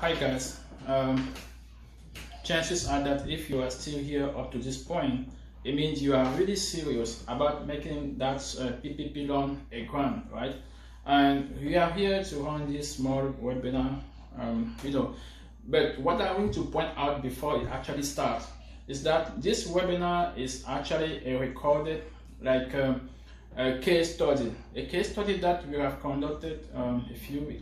Hi guys, chances are that if you are still here up to this point, it means you are really serious about making that PPP loan a grant, right? And we are here to run this small webinar, but what I want to point out before it actually starts is that this webinar is actually a recorded, a case study that we have conducted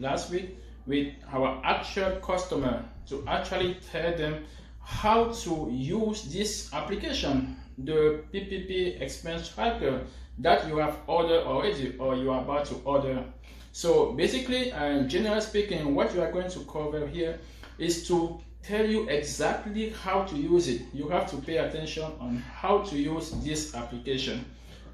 last week with our actual customer to actually tell them how to use this application, the PPP expense tracker that you have ordered already or you are about to order. So basically, generally speaking, what you are going to cover here is to tell you exactly how to use it. You have to pay attention on how to use this application,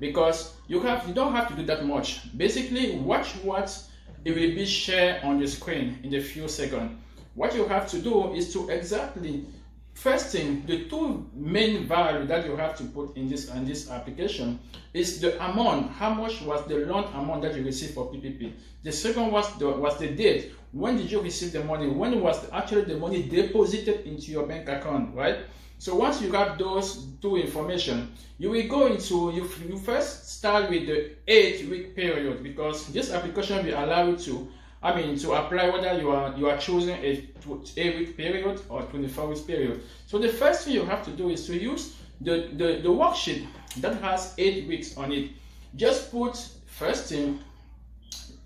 because you don't have to do that much. Basically, watch what it will be shared on the screen in a few seconds. What you have to do is to exactly, first thing, the two main value that you have to put in this application is the amount. How much was the loan amount that you received for PPP? The second was the date. When did you receive the money? When was actually the money deposited into your bank account, right? So once you have those two information, you will go into, you first start with the 8-week period, because this application will allow you to apply whether you are choosing a 8-week period or 24-week period. So the first thing you have to do is to use the worksheet that has 8 weeks on it. Just put, first thing,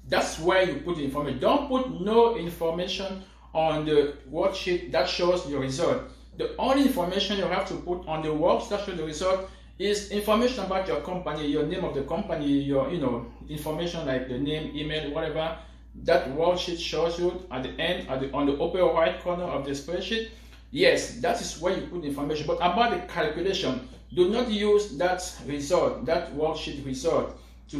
that's where you put the information. Don't put no information on the worksheet that shows your result. The only information you have to put on the worksheet that shows the result is information about your company, your name of the company, your information like the name, email, whatever. That worksheet shows you at the end, on the upper right corner of the spreadsheet. Yes, that is where you put the information. But about the calculation, do not use that result, that worksheet result, to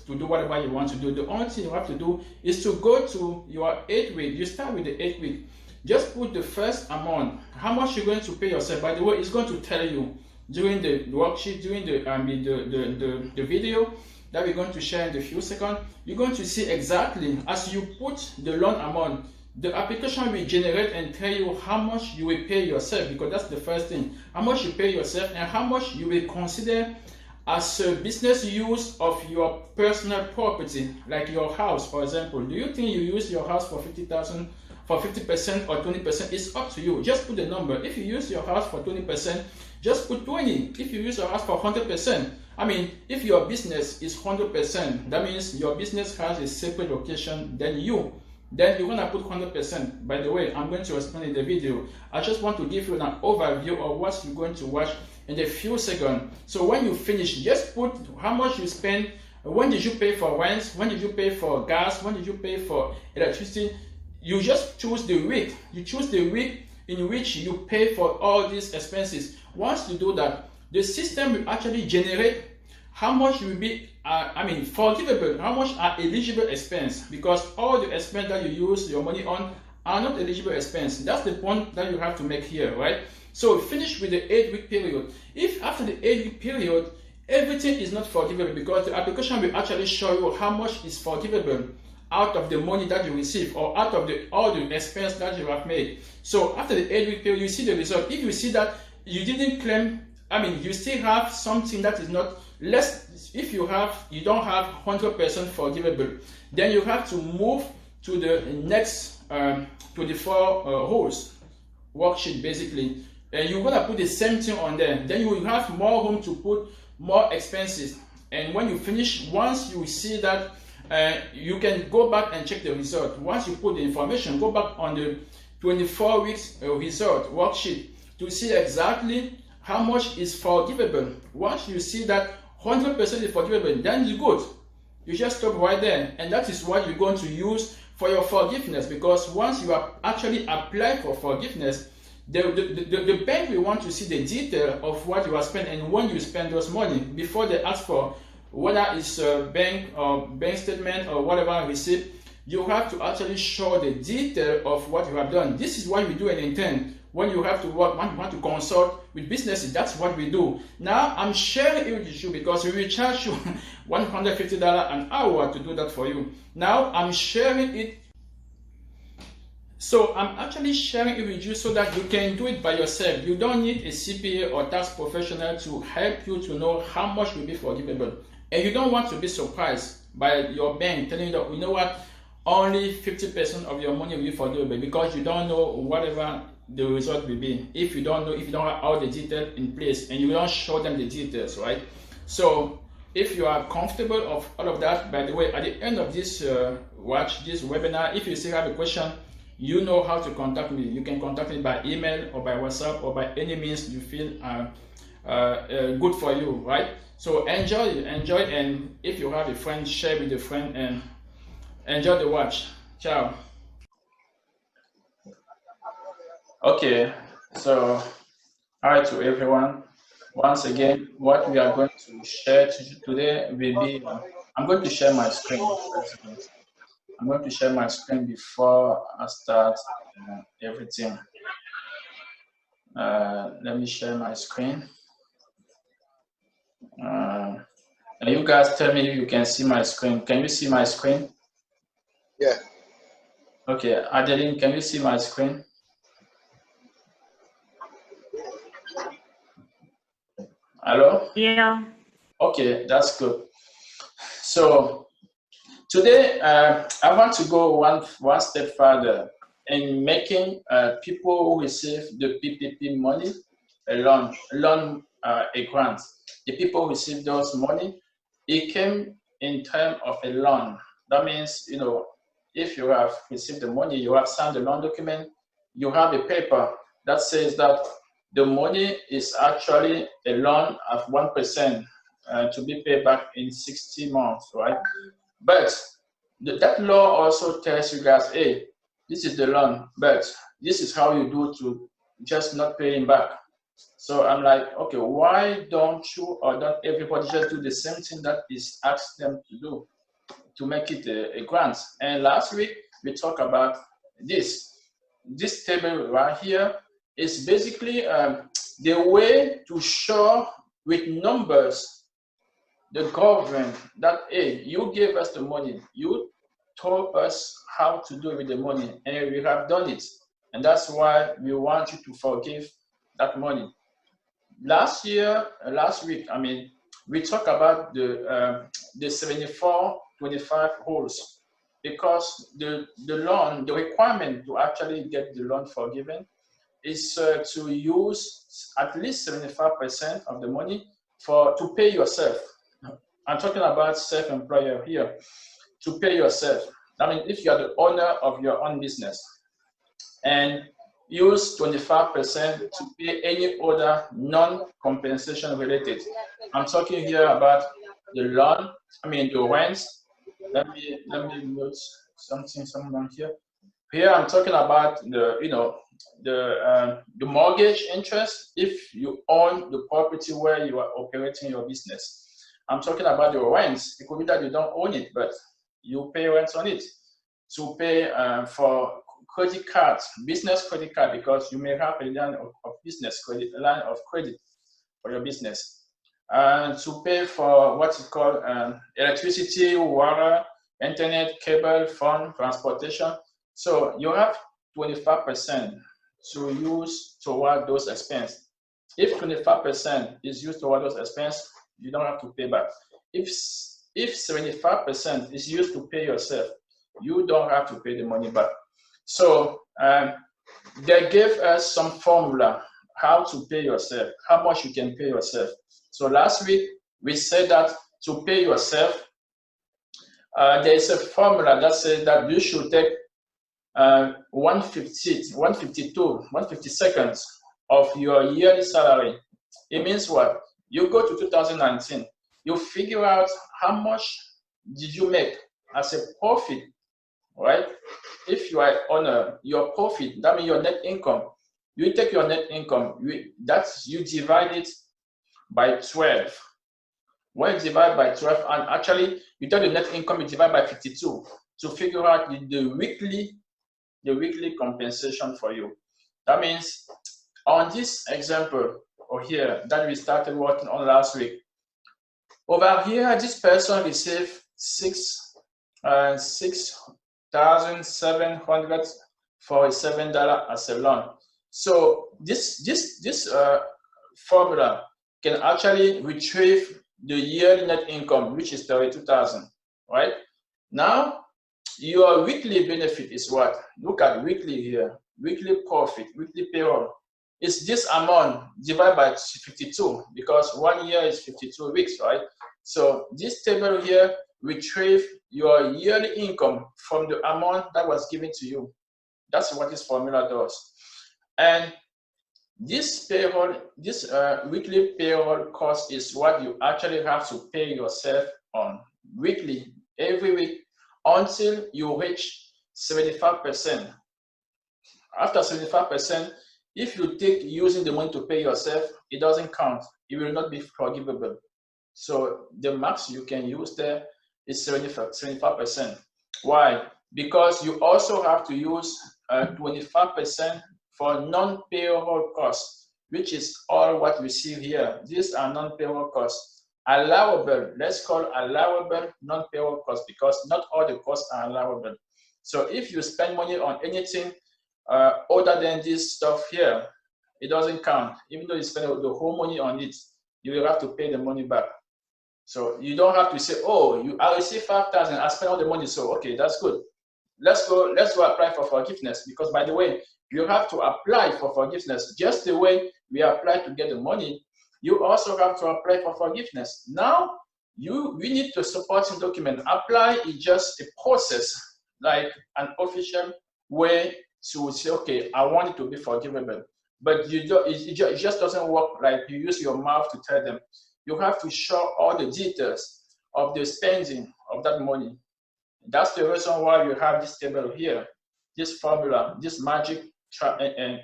do whatever you want to do. The only thing you have to do is to go to your 8-week. You start with the 8-week. Just put the first amount, how much you're going to pay yourself. By the way, it's going to tell you during the worksheet, during the video that we're going to share in a few seconds. You're going to see exactly, as you put the loan amount, the application will generate and tell you how much you will pay yourself, because that's the first thing. How much you pay yourself and how much you will consider as a business use of your personal property, like your house, for example. Do you think you use your house for 50,000? For 50% or 20%, it's up to you. Just put the number. If you use your house for 20%, just put 20. If you use your house for 100%, if your business is 100%, that means your business has a separate location than you. Then you're gonna put 100%. By the way, I'm going to explain in the video. I just want to give you an overview of what you're going to watch in a few seconds. So when you finish, just put how much you spend. When did you pay for rent? When did you pay for gas? When did you pay for electricity? You just choose the week. You choose the week in which you pay for all these expenses. Once you do that, the system will actually generate how much will be, forgivable, how much are eligible expense, because all the expense that you use your money on are not eligible expense. That's the point that you have to make here, right? So finish with the 8-week period. If after the 8-week period, everything is not forgivable, because the application will actually show you how much is forgivable out of the money that you receive, or out of all the expense that you have made. So after the 8-week period, you see the result. If you see that you didn't claim, you still have something that is not less. If you don't have 100% forgivable, then you have to move to the next 24 holes worksheet, basically, and you're gonna put the same thing on there. Then you will have more room to put more expenses. And when you finish, once you see that, you can go back and check the result. Once you put the information, go back on the 24 weeks result worksheet to see exactly how much is forgivable. Once you see that 100% is forgivable, then you're good. You just stop right there, and that is what you're going to use for your forgiveness, because once you are actually apply for forgiveness, the bank will want to see the detail of what you are spending and when you spend those money before they ask for whether it's a bank or bank statement or whatever receipt. You have to actually show the detail of what you have done. This is what we do in Intend. When you have to work, when you want to consult with businesses, that's what we do. Now I'm sharing it with you because we will charge you $150 an hour to do that for you. Now I'm sharing it So I'm actually sharing it with you so that you can do it by yourself. You don't need a CPA or tax professional to help you to know how much will be forgivable. And you don't want to be surprised by your bank telling you that, you know what, only 50% of your money will be forgivable, because you don't know whatever the result will be. If you don't know, if you don't have all the details in place and you don't show them the details, right? So if you are comfortable of all of that, by the way, at the end of this this webinar, if you still have a question, you know how to contact me. You can contact me by email or by WhatsApp or by any means you feel good for you, right? So enjoy, and if you have a friend, share with a friend, and enjoy the watch. Ciao. Okay, so hi to everyone. Once again, what we are going to share today will be, I'm going to share my screen. I'm going to share my screen before I start everything. Let me share my screen. And you guys tell me if you can see my screen. Can you see my screen? Yeah. Okay, Adeline, can you see my screen? Hello? Yeah. Okay, that's good. So today, I want to go one step further in making people who receive the PPP money, a grant. The people who receive those money, it came in terms of a loan. That means, you know, if you have received the money, you have signed the loan document, you have a paper that says that the money is actually a loan of 1% to be paid back in 60 months, right? But that law also tells you guys, hey, this is the loan, but this is how you do to just not paying back. So I'm like, okay, why don't you or don't everybody just do the same thing that is asked them to do to make it a grant? And last week we talked about this. This table right here is basically the way to show with numbers the government that, hey, you gave us the money, you told us how to do with the money, and we have done it, and that's why we want you to forgive that money. Last week, I mean, we talked about the 74-25 rules, because the loan, the requirement to actually get the loan forgiven is to use at least 75% of the money to pay yourself. I'm talking about self-employer here, to pay yourself. I mean, if you are the owner of your own business, and use 25% to pay any other non-compensation related. I'm talking here about the loan, I mean the rent. Let me note someone here. Here I'm talking about the mortgage interest if you own the property where you are operating your business. I'm talking about your rents. It could be that you don't own it, but you pay rent on it. To pay for credit cards, business credit card, because you may have a line of business credit, a line of credit for your business. And to pay for what is called electricity, water, internet, cable, phone, transportation. So you have 25% to use toward those expenses. If 25% is used toward those expenses, you don't have to pay back. If 75% is used to pay yourself, you don't have to pay the money back. So they gave us some formula how to pay yourself, how much you can pay yourself. So last week we said that to pay yourself, there is a formula that says that you should take 150 seconds of your yearly salary. It means what? You go to 2019, you figure out how much did you make as a profit, right? If you are on your profit, that means your net income. You take your net income, you divide it by 12. When you divide by 12, and actually you take the net income, you divide by 52 to figure out the weekly compensation for you. That means on this example over here that we started working on last week, over here this person received 6,700 for a $7 as a loan. So this formula can actually retrieve the yearly net income, which is 32,000, right? Now, your weekly benefit is what? Look at weekly here, weekly profit, weekly payroll. It's this amount divided by 52 because 1 year is 52 weeks, right? So this table here retrieve your yearly income from the amount that was given to you. That's what this formula does. And this payroll, this weekly payroll cost is what you actually have to pay yourself on weekly, every week, until you reach 75%. After 75%, if you take using the money to pay yourself, it doesn't count. It will not be forgivable. So the max you can use there is 75%. Why? Because you also have to use 25% for non-payroll costs, which is all what we see here. These are non-payroll costs. Allowable, let's call allowable non-payroll costs because not all the costs are allowable. So if you spend money on anything other than this stuff here, it doesn't count. Even though you spend the whole money on it, you will have to pay the money back. So you don't have to say, oh, I received 5,000, I spent all the money, so okay, that's good. Let's go apply for forgiveness, because by the way, you have to apply for forgiveness just the way we apply to get the money. You also have to apply for forgiveness. Now, we need to supporting document. Apply is just a process, like an official way to say, okay, I want it to be forgivable. But it just doesn't work like you use your mouth to tell them. You have to show all the details of the spending of that money. That's the reason why you have this table here, this formula, this magic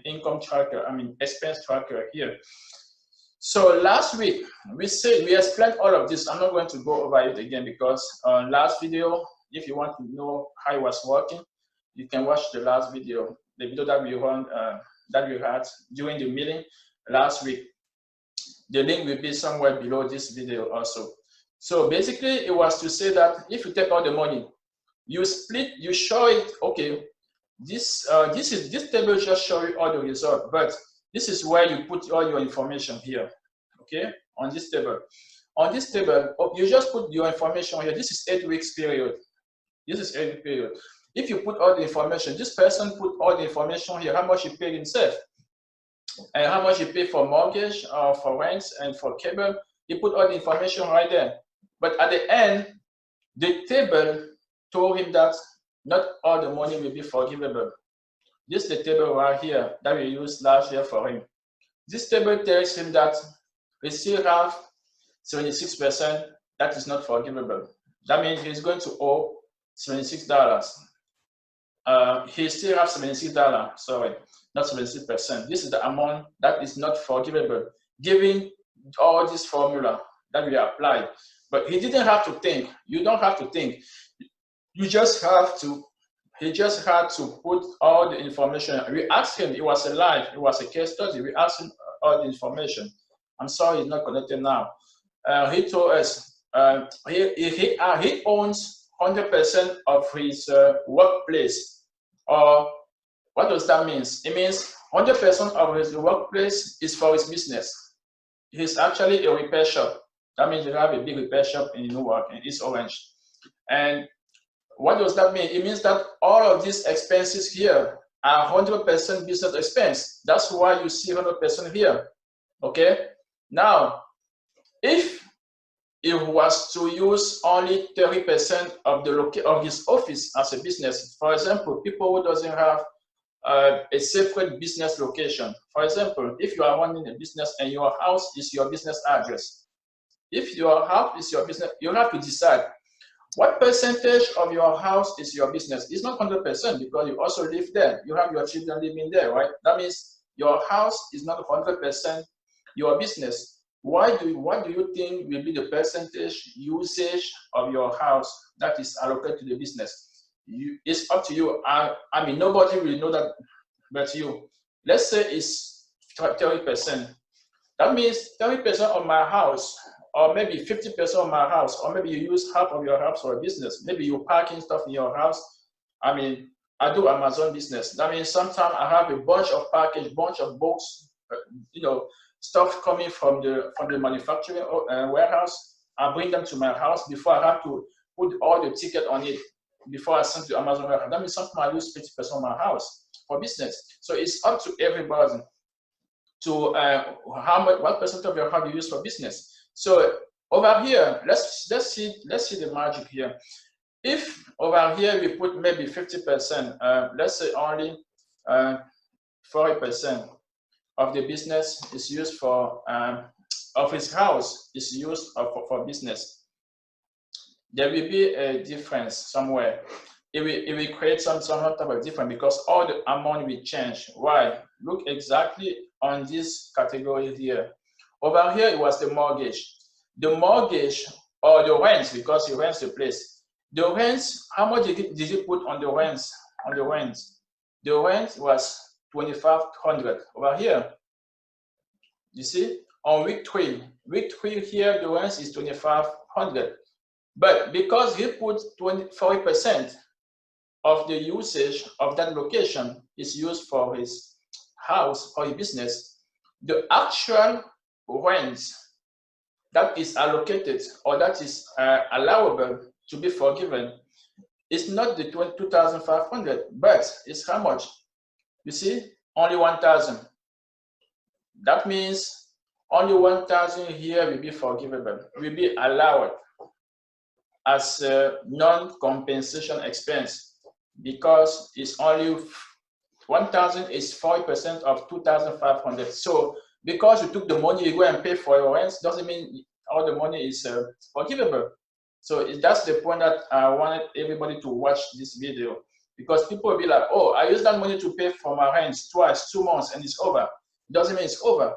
income tracker, expense tracker here. So last week, we explained all of this. I'm not going to go over it again because last video, if you want to know how it was working, you can watch the last video, the video that we run, that we had during the meeting last week. The link will be somewhere below this video also. So basically, it was to say that if you take all the money, you split, you show it, okay, this table just show you all the results, but this is where you put all your information here, okay, on this table. On this table, you just put your information here. This is 8 weeks period. This is 8 week period. If you put all the information, this person put all the information here, how much he paid himself, and how much he paid for mortgage, or for rents, and for cable. He put all the information right there. But at the end, the table told him that not all the money will be forgivable. This is the table right here that we used last year for him. This table tells him that we still have 76% that is not forgivable. That means he's going to owe $76. He still has $76, sorry, not 76%. This is the amount that is not forgivable, given all this formula that we applied. But he didn't have to think. You don't have to think. You just have to, he just had to put all the information. We asked him, it was a live, it was a case study. We asked him all the information. I'm sorry he's not connected now. He told us he owns 100% of his workplace. Or what does that mean? It means 100% of his workplace is for his business. He's actually a repair shop. That means you have a big repair shop in Newark, in East Orange. And what does that mean? It means that all of these expenses here are 100% business expense. That's why you see 100% here. Okay? Now, if it was to use only 30% of his office as a business, for example, people who doesn't have a separate business location. For example, if you are running a business and your house is your business address, if your house is your business, you have to decide what percentage of your house is your business. It's not 100% because you also live there. You have your children living there, right? That means your house is not 100% your business. What do you think will be the percentage usage of your house that is allocated to the business? It's up to you. I mean, nobody will know that but you. Let's say it's 30%. That means 30% of my house, or maybe 50% of my house, or maybe you use half of your house for a business. Maybe you're parking stuff in your house. I mean, I do Amazon business. That means sometimes I have a bunch of package, bunch of books, stuff coming from the manufacturing warehouse. I bring them to my house before I have to put all the ticket on it before I send to Amazon warehouse. That means sometimes I use 50% of my house for business. So it's up to everybody to what percent of your house you use for business. So over here, let's see the magic here. If over here we put maybe 50%, let's say only 40% of the business is used for of his house is used for business, there will be a difference somewhere. It will create some type of difference because all the amount will change. Why? Look exactly on this category here. Over here it was the mortgage. The mortgage or the rent, because you rent the place. The rent, how much did you put on the rent? On the rent, the rent was 2,500 over here. You see, on week three here, the rent is 2,500. But because he put 40% of the usage of that location is used for his house or his business, the actual rent that is allocated or that is allowable to be forgiven is not the 2,500, but it's how much? You see, only 1,000. That means only 1,000 here will be forgivable, will be allowed as a non-compensation expense, because it's only 1,000 is 40% of 2,500. So because you took the money, you go and pay for your rent, doesn't mean all the money is forgivable. So that's the point that I wanted everybody to watch this video, because people will be like, oh, I used that money to pay for my rent twice, 2 months, and it's over. It doesn't mean it's over.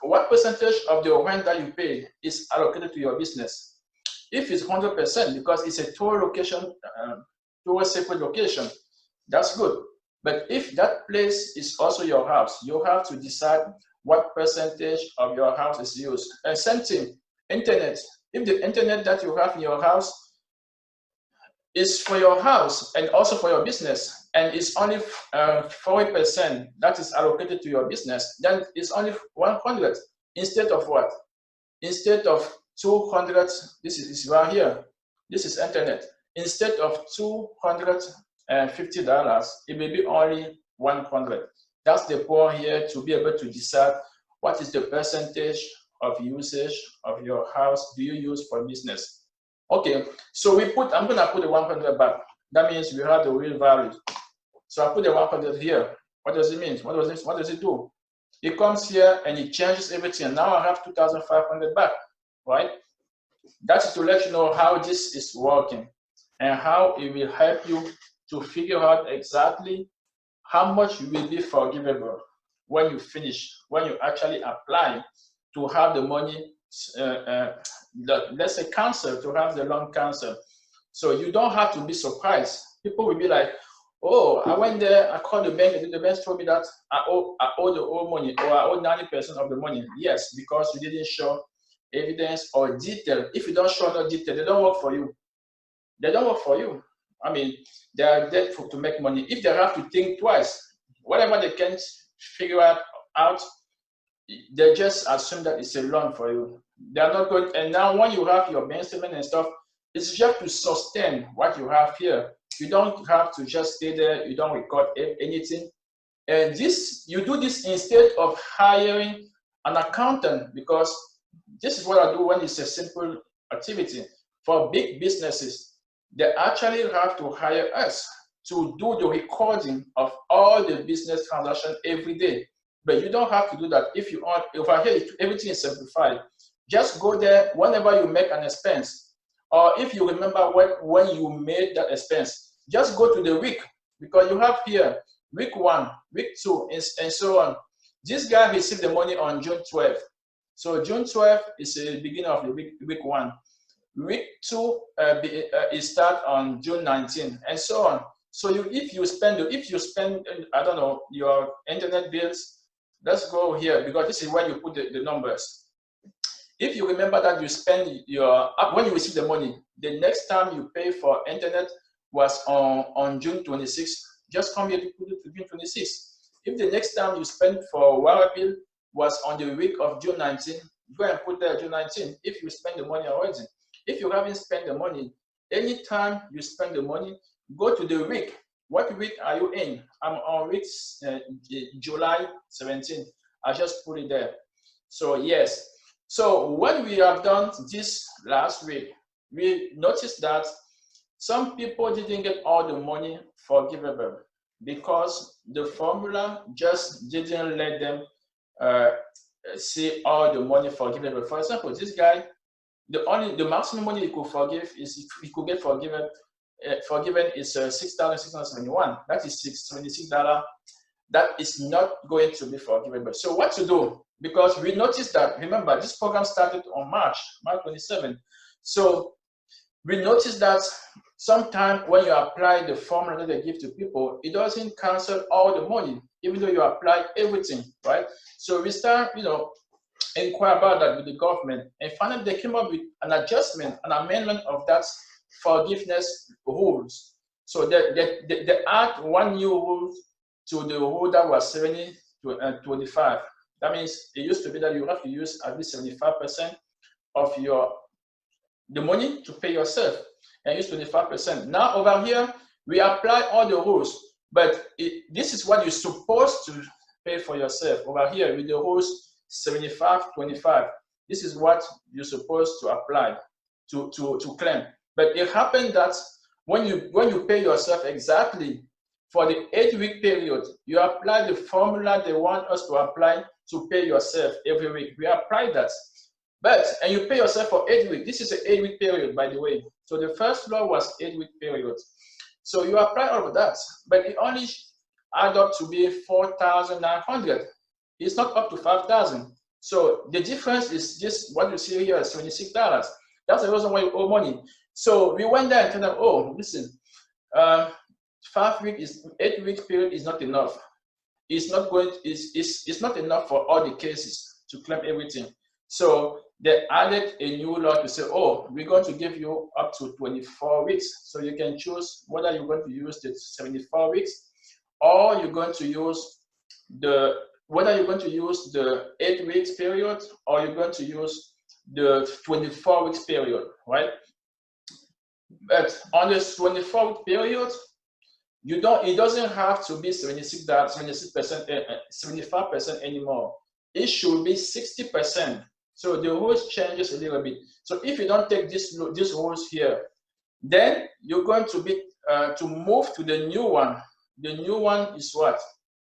What percentage of the rent that you pay is allocated to your business? If it's 100%, because it's a tour location, to a separate location, that's good. But if that place is also your house, you have to decide what percentage of your house is used. And same thing, internet. If the internet that you have in your house is for your house and also for your business, and it's only 40% that is allocated to your business, then it's only 100 instead of what? Instead of 200, this is right here. This is internet. Instead of $250, it may be only 100. That's the point here, to be able to decide what is the percentage of usage of your house do you use for business. Okay, so I'm gonna put the 100 back. That means we have the real value. So I put the 100 here. What does it mean? What does it do? It comes here and it changes everything. Now I have 2,500 back, right? That's to let you know how this is working and how it will help you to figure out exactly how much you will be forgivable when you finish, when you actually apply to have the money, let's say cancel, to have the loan cancel. So you don't have to be surprised. People will be like, oh, I went there, I called the bank, and the bank told me that I owe the whole money, or I owe 90% of the money. Yes, because you didn't show evidence or detail. If you don't show no detail, they don't work for you. They don't work for you. I mean, they are there to make money. If they have to think twice, whatever they can't figure out, they just assume that it's a loan for you. They are not going. And now, when you have your bank statement and stuff, it's just to sustain what you have here. You don't have to just stay there. You don't record anything. And you do this instead of hiring an accountant, because this is what I do when it's a simple activity. For big businesses, they actually have to hire us to do the recording of all the business transactions every day. But you don't have to do that. If you want, over here, everything is simplified. Just go there whenever you make an expense, or if you remember when you made that expense, just go to the week, because you have here week 1, week 2, and so on. This guy received the money on June 12th. So June 12th is the beginning of the week 1. Week 2 is start on June 19th, and so on. So if you spend, I don't know, your internet bills, let's go here, because this is where you put the numbers. If you remember that you spend when you receive the money, the next time you pay for internet was on June 26th, just come here to put it to June 26th. If the next time you spend for wire bill was on the week of June 19, go and put there June 19 if you spend the money already. If you haven't spent the money, anytime you spend the money, go to the week. What week are you in? I'm on week July 17. I just put it there. So yes. So when we have done this last week, we noticed that some people didn't get all the money forgivable because the formula just didn't let them see all the money forgivable. For example, this guy, the maximum money he could forgive is he could get forgiven is $6,671. That is $76. That is not going to be forgivable. So what to do? Because we noticed that, remember, this program started on March 27. So we noticed that sometimes when you apply the formula that they give to people, it doesn't cancel all the money, even though you apply everything, right? So we start, inquire about that with the government, and finally they came up with an adjustment, an amendment of that forgiveness rules. So they add one new rule to the rule that was 70 to 25. That means it used to be that you have to use at least 75% of the money to pay yourself, and use 25%. Now over here, we apply all the rules, but this is what you're supposed to pay for yourself. Over here with the rules 75-25, this is what you're supposed to apply to claim. But it happened that when you pay yourself exactly for the 8-week period, you apply the formula they want us to apply to pay yourself every week. We apply that. And you pay yourself for 8 weeks. This is an 8-week period, by the way. So the first law was 8-week period. So you apply all of that, but it only add up to be 4,900. It's not up to 5,000. So the difference is just what you see here is $26. That's the reason why you owe money. So we went there and told them, oh, listen, 8-week period is not enough. It's not enough for all the cases to claim everything. So they added a new law to say, oh, we're going to give you up to 24 weeks. So you can choose whether you're going to use the 74 weeks or you're going to use the 8 weeks period, or you're going to use the 24 weeks period, right? But on this 24-week period, it doesn't have to be 75% anymore. It should be 60%. So the rules changes a little bit. So if you don't take these rules here, then you're going to be to move to the new one. The new one is what?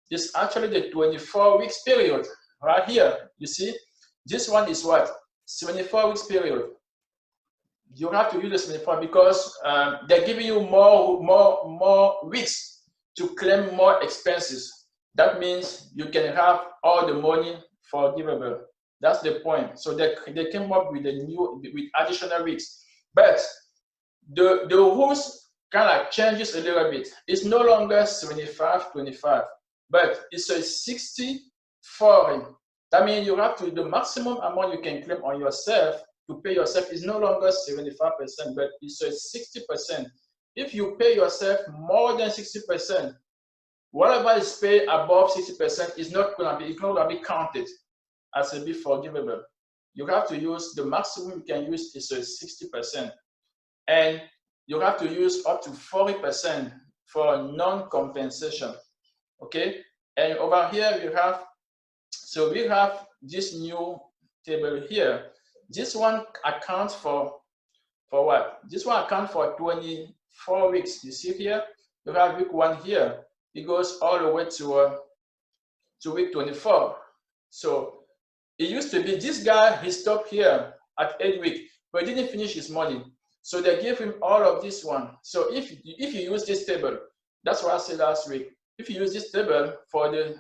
It's actually the 24 weeks period right here. You see, this one is what? 74 weeks period. You have to use the 74 because they're giving you more weeks to claim more expenses. That means you can have all the money forgivable. That's the point. So they came up with additional weeks, but the rules kind of changes a little bit. It's no longer 75-25, but it's a 60-40. That means you have to, the maximum amount you can claim on yourself to pay yourself is no longer 75%, but it's a 60%. If you pay yourself more than 60%, whatever is paid above 60% is not going to be counted as a be forgivable. You have to use the maximum you can use is a 60%, and you have to use up to 40% for non-compensation. Okay, and over here we have this new table here. This one accounts for what? This one accounts for 24 weeks. You see here, you have week 1 here. It goes all the way to week 24. So it used to be this guy, he stopped here at 8 weeks, but he didn't finish his money. So they gave him all of this one. So if you use this table, that's what I said last week. If you use this table for the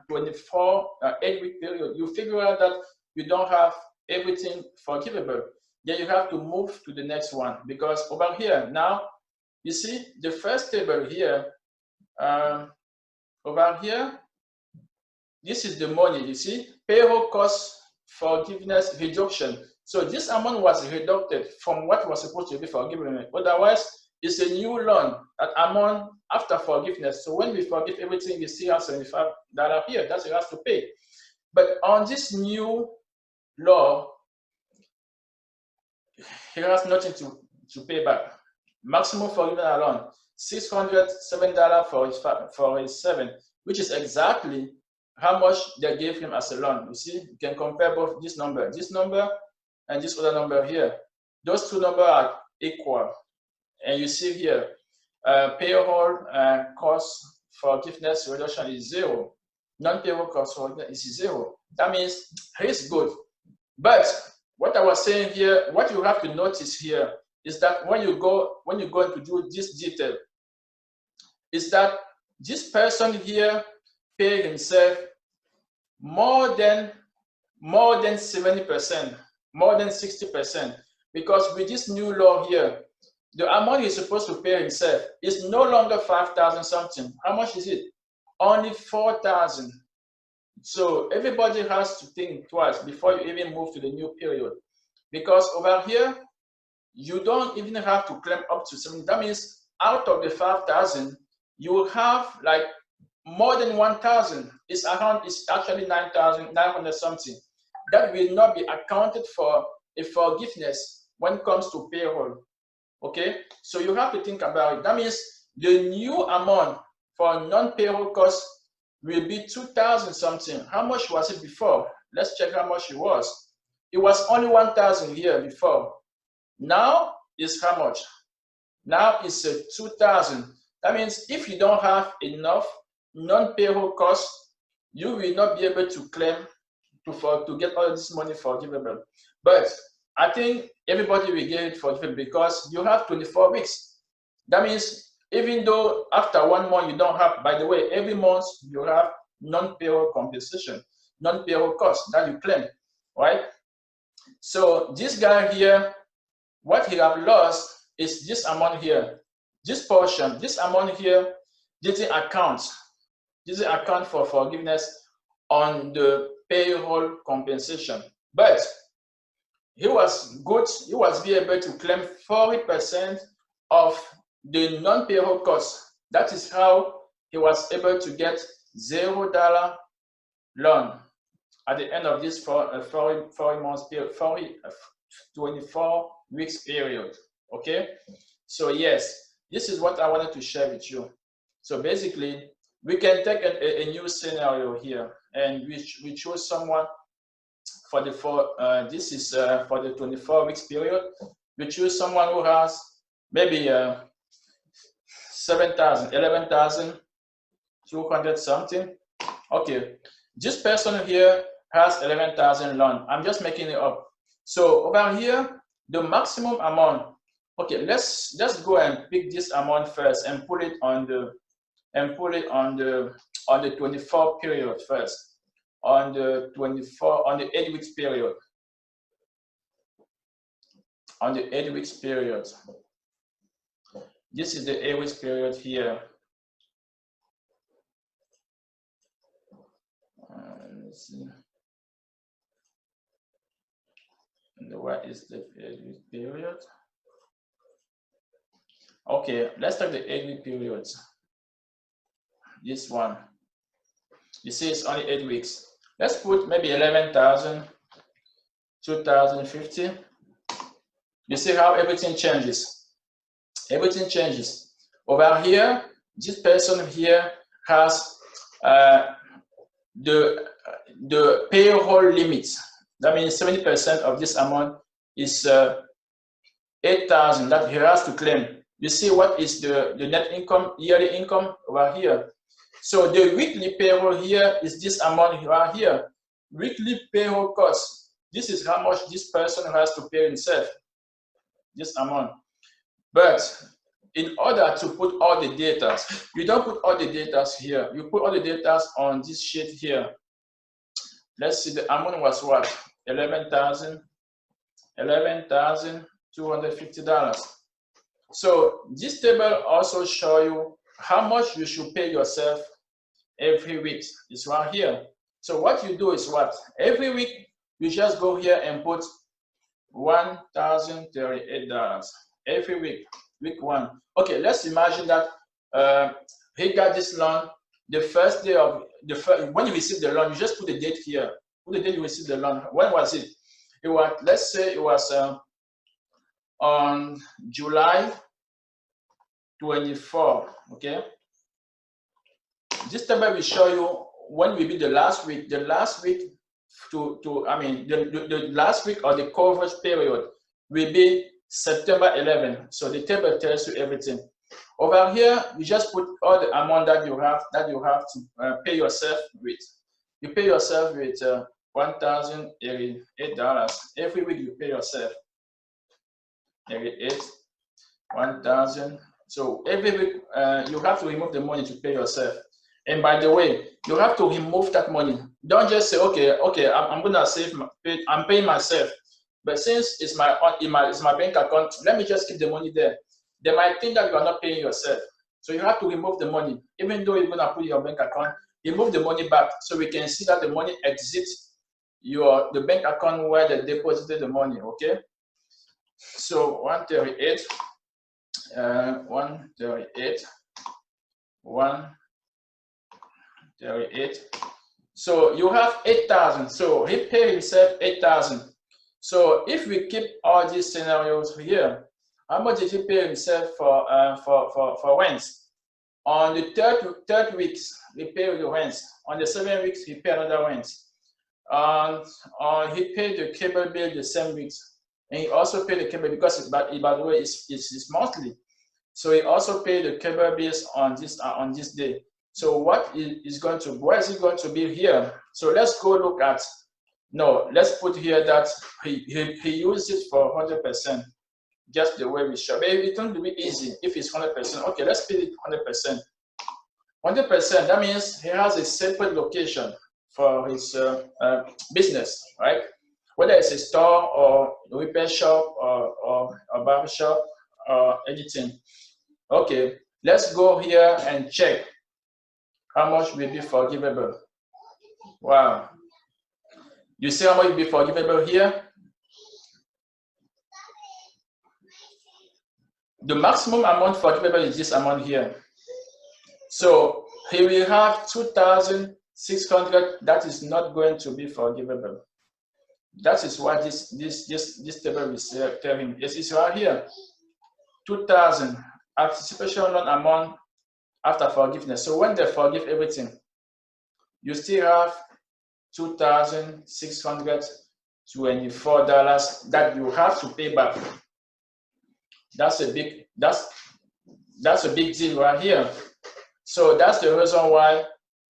24 8-week period, you figure out that you don't have everything forgivable. Then you have to move to the next one, because over here now, you see the first table here, over here, this is the money, you see, payroll cost forgiveness reduction. So this amount was reducted from what was supposed to be forgiven. Otherwise, is a new loan, that amount after forgiveness. So when we forgive everything, we still have $75 here. That's what you have to pay. But on this new law, he has nothing to pay back. Maximum forgiveness alone, $607 for his 7, which is exactly how much they gave him as a loan. You see, you can compare both this number, and this other number here. Those two numbers are equal. And you see here, payroll cost forgiveness reduction is 0. Non-payroll cost forgiveness is 0. That means he's good. But what I was saying here, what you have to notice here is that when you go into do this detail, is that this person here paid himself more than 70%, more than 60%, because with this new law here, the amount he's supposed to pay himself is no longer 5,000 something. How much is it? Only 4,000. So everybody has to think twice before you even move to the new period, because over here you don't even have to claim up to 7. That means out of the 5,000, you will have like more than 1,000. It's actually 9,900 something. That will not be accounted for a forgiveness when it comes to payroll. Okay, so you have to think about it. That means the new amount for non-payroll costs will be 2,000 something. How much was it before? Let's check how much it was. It was only 1,000 here before. Now is how much? Now it's 2,000. That means if you don't have enough non-payroll costs, you will not be able to claim to get all this money forgivable. But I think everybody will get it forgivable because you have 24 weeks. That means even though after 1 month you don't have, by the way, every month you have non-payroll compensation, non-payroll costs that you claim, right? So this guy here, what he have lost is this amount here. This portion, this amount here didn't account for forgiveness on the payroll compensation. But he was good, he was be able to claim 40% of the non-payroll costs. That is how he was able to get $0 loan at the end of this 24 weeks period. Okay, so yes, this is what I wanted to share with you. So basically, we can take a new scenario here, and we choose someone for the this is for the 24 weeks period. We choose someone who has maybe 7,000, 11,200 something. Okay, this person here has 11,000 loan. I'm just making it up. So over here, the maximum amount. Okay, let's just go and pick this amount first and put it on the 24 period first. On the 8 weeks period. On the 8 weeks period. This is the 8 weeks period here. Let's see. And what is the 8 week period? Okay, let's take the 8 week periods. This one. You see, it's only 8 weeks. Let's put maybe 11,000, 2,050. You see how everything changes. Everything changes. Over here, this person here has the payroll limit. That means 70% of this amount is 8,000 that he has to claim. You see what is the net income, yearly income over here. So the weekly payroll here is this amount right here. Weekly payroll cost. This is how much this person has to pay himself. This amount. But in order to put all the data, you don't put all the data here. You put all the data on this sheet here. Let's see, the amount was what? $11,250. So this table also shows you how much you should pay yourself every week. It's right here. So what you do is what? Every week, you just go here and put $1,038 every week. week 1. Okay, let's imagine that he got this loan the first day of when you receive the loan. You just put the date here. Put the date you received the loan. When was it? It was, let's say it was on July 24. Okay, this table will show you when will be the last week. The last week the last week of the coverage period will be September 11. So the table tells you everything. Over here, you just put all the amount that you have to pay yourself with. You pay yourself with $1,088 every week. You pay yourself 1,000. So every week you have to remove the money to pay yourself. And by the way, you have to remove that money. Don't just say, okay, I'm gonna I'm paying myself, but since it's my bank account, let me just keep the money there. They might think that you are not paying yourself. So you have to remove the money. Even though you're gonna put your bank account, remove the money back so we can see that the money exits the bank account where they deposited the money. Okay. So 138. So you have 8,000. So he paid himself 8,000. So if we keep all these scenarios here, how much did he pay himself for rent? On the third weeks, he paid the rent. On the 7 weeks, he paid another rent. He paid the cable bill the same weeks, and he also paid the cable because by the way, it's monthly. So he also paid the cable bills on this day. So where is it going to be here? So let's go look at, let's put here that he used it for 100%, just the way we show. Maybe it's going to be easy if it's 100%. Okay, let's put it 100%. 100%, that means he has a separate location for his business, right? Whether it's a store or a repair shop or a barber shop or anything. Okay, let's go here and check how much will be forgivable. Wow. You see how much will be forgivable here? The maximum amount forgivable is this amount here. So he will have 2,600 that is not going to be forgivable. That is what this table is telling. Yes, it's right here. 2,000 anticipation loan amount after forgiveness. So when they forgive everything, you still have $2,624 that you have to pay back. That's a big deal right here. So that's the reason why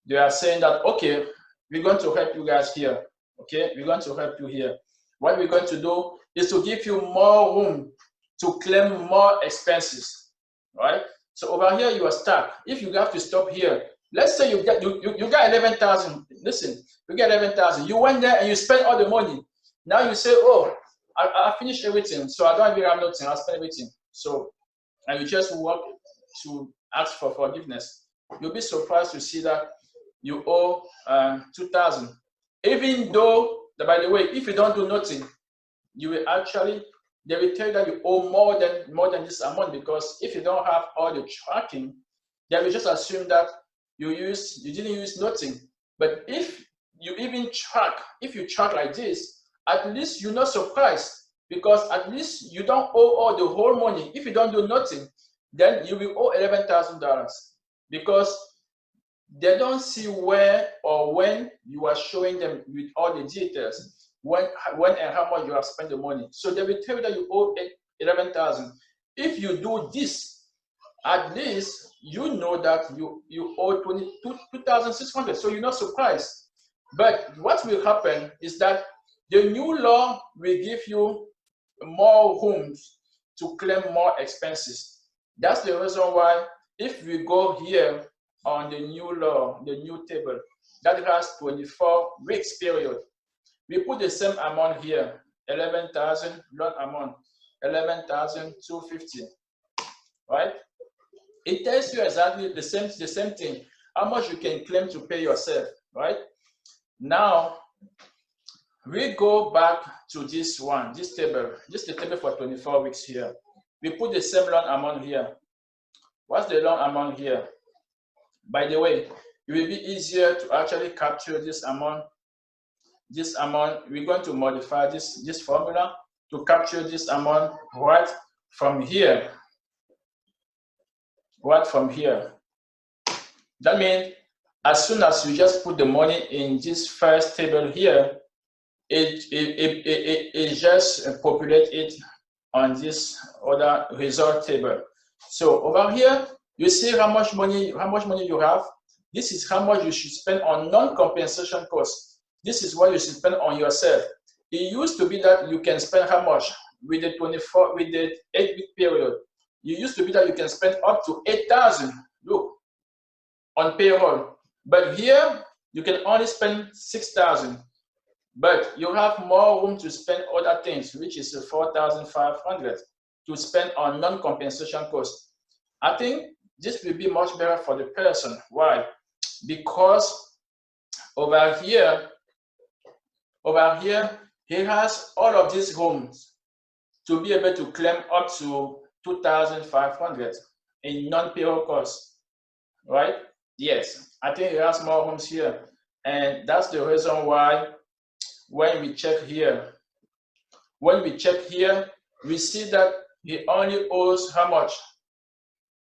they are saying that, okay, we're going to help you guys here. Okay, we're going to help you here. What we're going to do is to give you more room to claim more expenses, right? So over here you are stuck. If you have to stop here, let's say you got 11,000. Listen, you get 11,000. You went there and you spent all the money. Now you say, oh, I finished everything, so I don't even have nothing. I'll spend everything. So, and you just walk to ask for forgiveness. You'll be surprised to see that you owe 2,000. Even though, by the way, if you don't do nothing, you will actually, they will tell you that you owe more than this amount, because if you don't have all the tracking, they will just assume that you didn't use nothing. But if you even track, if you track like this, at least you're not surprised, because at least you don't owe all the whole money. If you don't do nothing, then you will owe $11,000, because they don't see where or when you are showing them with all the details, when and how much you have spent the money. So they will tell you that you owe 11,000. If you do this, at least you know that you owe 2,600. So you're not surprised. But what will happen is that the new law will give you more rooms to claim more expenses. That's the reason why if we go here on the new law, the new table, that has 24 weeks period, we put the same amount here, 11,000 loan amount, 11,250, right? It tells you exactly the same thing, how much you can claim to pay yourself, right? Now, we go back to this table. This is the table for 24 weeks here. we put the same loan amount here. What's the loan amount here? By the way, it will be easier to actually capture this amount. We're going to modify this formula to capture this amount right from here. Right from here. That means as soon as you just put the money in this first table here, it just populate it on this other result table. So over here, you see how much money you have. This is how much you should spend on non-compensation costs. This is what you should spend on yourself. It used to be that you can spend how much with the 8-week period. You used to be that you can spend up to 8,000. Look, on payroll. But here you can only spend 6,000. But you have more room to spend other things, which is 4,500 to spend on non-compensation costs. I think this will be much better for the person. Why? Because over here, he has all of these rooms to be able to claim up to 2,500 in non-payroll costs, right? Yes, I think he has more rooms here. And that's the reason why when we check here, we see that he only owes how much?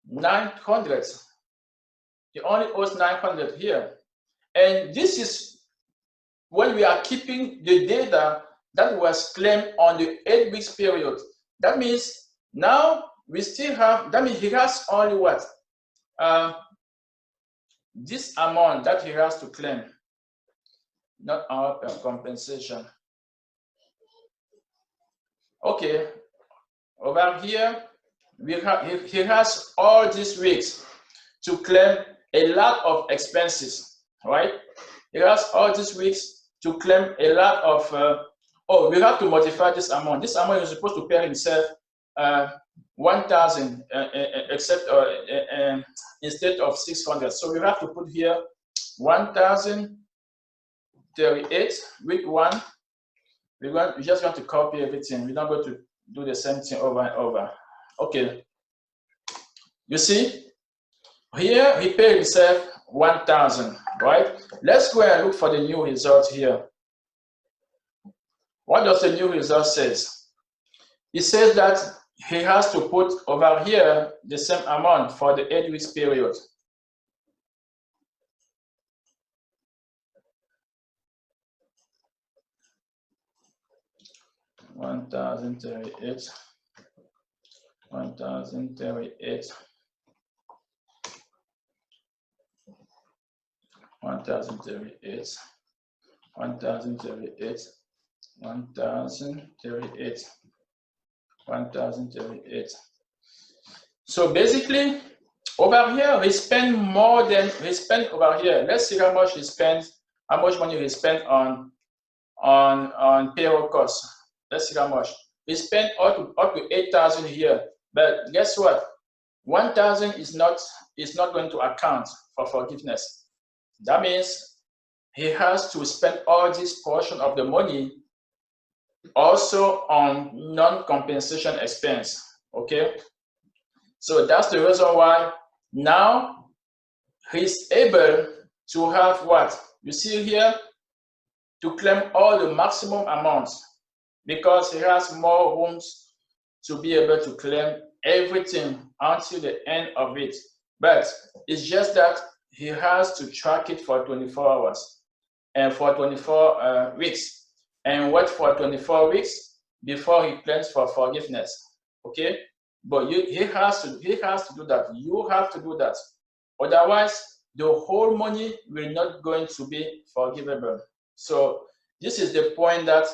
900. He only owes 900 here. And this is when we are keeping the data that was claimed on the 8 weeks period. That means now we still have, that means he has only what? This amount that he has to claim, not our compensation. Okay, over here, he has all these weeks to claim a lot of expenses, right? He has all these weeks to claim a lot of, oh, we have to modify this amount. This amount is supposed to pay himself 1,000 instead of 600. So we have to put here 1,038 week 1. We just want to copy everything. We're not going to do the same thing over and over. Okay. You see, here he paid himself 1,000, right? Let's go and look for the new result here. What does the new result says? It says that he has to put over here the same amount for the 8 weeks period. $1,038, $1,038, $1,038, $1,038, $1,038, $1,038. So basically, over here he spent more than he spent over here. Let's see how much he spent, how much money he spent on payroll costs. Let's see how much. We spent up to 8,000 here. But guess what? 1,000 is not going to account for forgiveness. That means he has to spend all this portion of the money also on non-compensation expense. Okay? So that's the reason why now he's able to have what? You see here, to claim all the maximum amounts, because he has more rooms to be able to claim everything until the end of it. But it's just that he has to track it for 24 hours and for 24 weeks, and wait for 24 weeks before he claims for forgiveness. Okay, but he has to do that. You have to do that. Otherwise, the whole money will not going to be forgivable. So this is the point that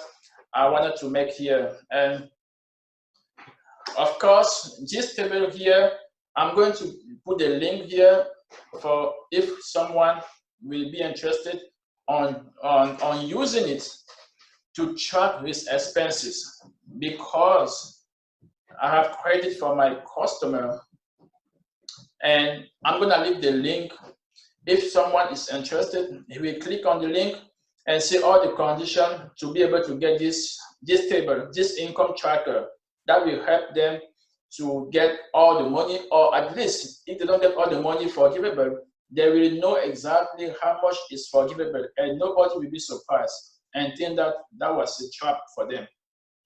I wanted to make here. And of course, this table here, I'm going to put the link here for if someone will be interested on using it to track his expenses, because I have created for my customer, and I'm gonna leave the link. If someone is interested, he will click on the link and see all the conditions to be able to get this table, this income tracker that will help them to get all the money, or at least if they don't get all the money forgivable, they will know exactly how much is forgivable, and nobody will be surprised and think that that was a trap for them.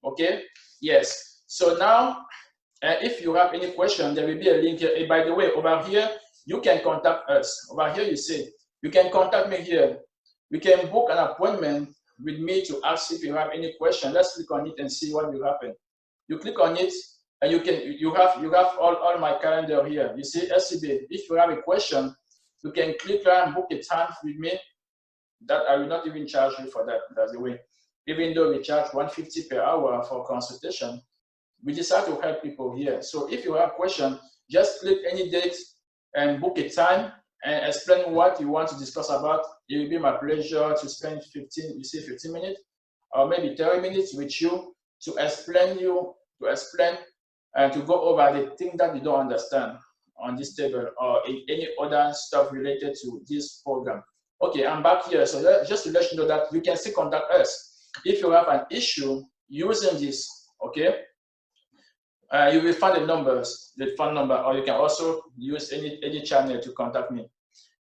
Okay? Yes. So now, if you have any question, there will be a link here. By the way, over here, you can contact us. Over here, you say, you can contact me here. You can book an appointment with me to ask if you have any question. Let's click on it and see what will happen. You click on it, and you have all my calendar here. You see SCB. If you have a question, you can click and book a time with me. That I will not even charge you for that, by the way. Even though we charge $150 per hour for consultation, we decide to help people here. So if you have a question, just click any date and book a time and explain what you want to discuss about. It will be my pleasure to spend 15 minutes or maybe 30 minutes with you to explain and to go over the thing that you don't understand on this table or any other stuff related to this program. Okay, I'm back here. So just to let you know that you can still contact us if you have an issue using this. Okay, you will find the phone number, or you can also use any channel to contact me.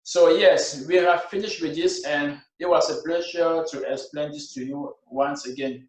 So yes, we have finished with this, and it was a pleasure to explain this to you once again.